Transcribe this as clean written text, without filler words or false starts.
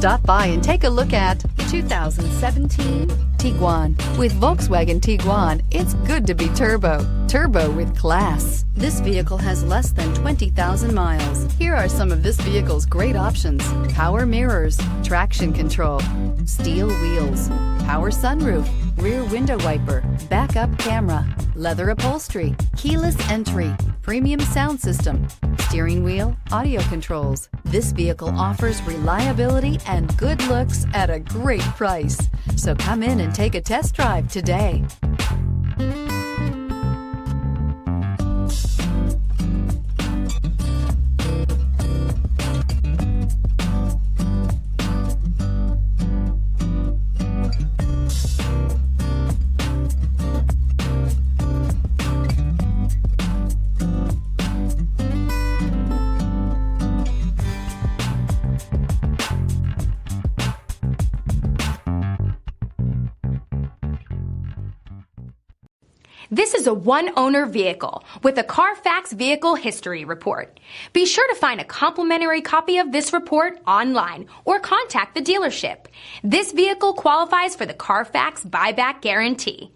Stop by and take a look at 2017 Tiguan. With Volkswagen Tiguan, it's good to be turbo. Turbo with class. This vehicle has less than 20,000 miles. Here are some of this vehicle's great options: power mirrors, traction control, steel wheels, power sunroof, rear window wiper, backup camera, leather upholstery, keyless entry, premium sound system, steering wheel audio controls. This vehicle offers reliability and good looks at a great price. So come in and take a test drive today. This is a one-owner vehicle with a Carfax Vehicle History Report. Be sure to find a complimentary copy of this report online or contact the dealership. This vehicle qualifies for the Carfax Buyback Guarantee.